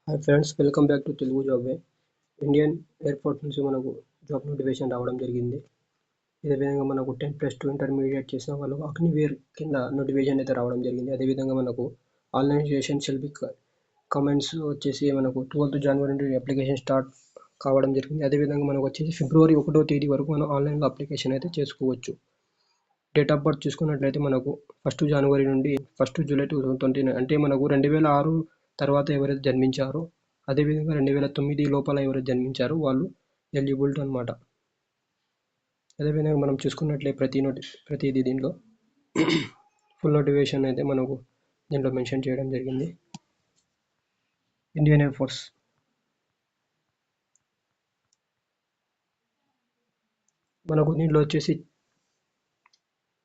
Hi friends, welcome back to Telugu job way. Indian air force నుంచి మనకు job notification రావడం జరిగింది. ఇదే విధంగా మనకు 10+2 ఇంటర్మీడియట్ చేసిన వాళ్ళకు అగ్నివీర్ కింద నోటిఫికేషన్ అయితే రావడం జరిగింది. అదేవిధంగా మనకు online registration shall be comments వచ్చేసి మనకు 12th జనవరి నుండి అప్లికేషన్ స్టార్ట్ కావడం జరిగింది. అదేవిధంగా మనకు వచ్చేసి ఫిబ్రవరి 1వ తేదీ వరకు మనం ఆన్లైన్లో అప్లికేషన్ అయితే చేసుకోవచ్చు. డేట్ ఆఫ్ బర్త్ చూసుకున్నట్లయితే మనకు 1 జనవరి నుండి 1 జూలై 2029, అంటే మనకు 2006 తర్వాత ఎవరైతే జన్మించారో, అదేవిధంగా 2009 లోపల ఎవరైతే జన్మించారో వాళ్ళు ఎలిజిబుల్ అనమాట. అదేవిధంగా మనం చూసుకున్నట్లే ప్రతిదీ దీంట్లో ఫుల్ నోటిఫికేషన్ అయితే మనకు దీంట్లో మెన్షన్ చేయడం జరిగింది. ఇండియన్ ఎయిర్ ఫోర్స్ మనకు దీంట్లో వచ్చేసి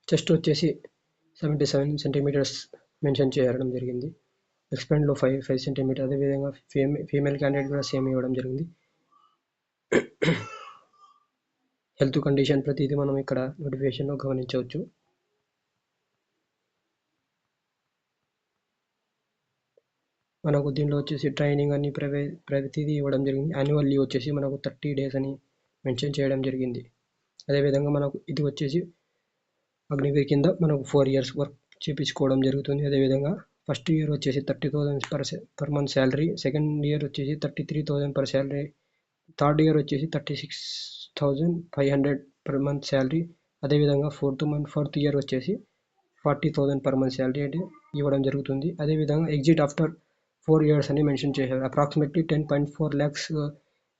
చెస్ట్ వచ్చేసి 77 సెంటీమీటర్స్ మెన్షన్ చేయడం జరిగింది. ఎక్స్పాండ్లో 5 సెంటీమీటర్. అదేవిధంగా ఫీమేల్ క్యాండిడేట్ కూడా సేమ్ ఇవ్వడం జరిగింది. హెల్త్ కండిషన్ ప్రతిదీ మనం ఇక్కడ నోటిఫికేషన్లో గమనించవచ్చు. మనకు దీనిలో వచ్చేసి ట్రైనింగ్ అని ప్రతిదీ ఇవ్వడం జరిగింది. యాన్యువల్ లీవ్ వచ్చేసి మనకు 30 days అని మెన్షన్ చేయడం జరిగింది. అదేవిధంగా మనకు ఇది వచ్చేసి అగ్నివీర్ కింద మనకు 4 years వర్క్ చేయించుకోవడం జరుగుతుంది. అదేవిధంగా ఫస్ట్ ఇయర్ వచ్చేసి 30,000 per month salary, second year వచ్చేసి 33,000 per శాలరీ, థర్డ్ ఇయర్ వచ్చేసి 36,500 per month శాలరీ. అదేవిధంగా ఫోర్త్ ఇయర్ వచ్చేసి 40,000 per month శాలరీ అంటే ఇవ్వడం జరుగుతుంది. అదేవిధంగా ఎగ్జిట్ ఆఫ్టర్ 4 years అని మెన్షన్ చేశారు. అప్రాక్సిమేట్లీ 10.4 lakhs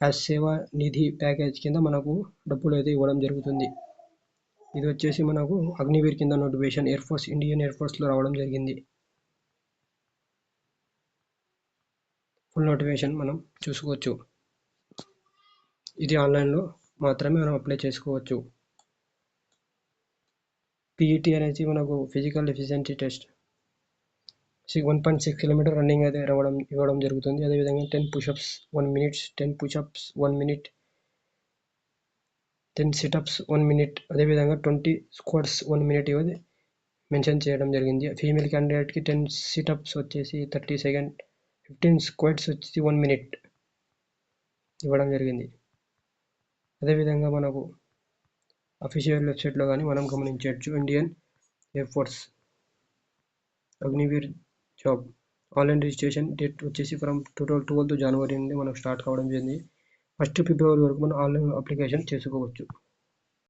యాజ్ సేవా నిధి ప్యాకేజ్ కింద మనకు డబ్బులు అయితే ఇవ్వడం జరుగుతుంది. ఇది వచ్చేసి మనకు అగ్నివీర్ కింద నోటిఫికేషన్ ఇండియన్ ఎయిర్ ఫోర్స్లో రావడం జరిగింది. ఫుల్ నోటిఫికేషన్ మనం చూసుకోవచ్చు. ఇది ఆన్లైన్లో మాత్రమే మనం అప్లై చేసుకోవచ్చు. పీఈటీ అనేది మనకు physical efficiency test 1.6 km running అయితే ఇవ్వడం జరుగుతుంది. అదేవిధంగా 10 push-ups 1 minute, 10 push-ups 1 minute, 10 sit-ups 1 minute, అదేవిధంగా 20 squats 1 minute ఇవన్నీ మెన్షన్ చేయడం జరిగింది. ఫీమేల్ క్యాండిడేట్కి 10 sit-ups వచ్చేసి 30 seconds, 15 squats వచ్చేసి 1 minute ఇవ్వడం జరిగింది. అదేవిధంగా మనకు అఫీషియల్ వెబ్సైట్లో కానీ మనం గమనించవచ్చు. Indian air force Agniveer job online registration date వచ్చేసి ఫ్రమ్ 12th జనవరి నుండి మనకు స్టార్ట్ కావడం జరిగింది. 1 ఫిబ్రవరి వరకు మనం ఆన్లైన్ అప్లికేషన్ చేసుకోవచ్చు.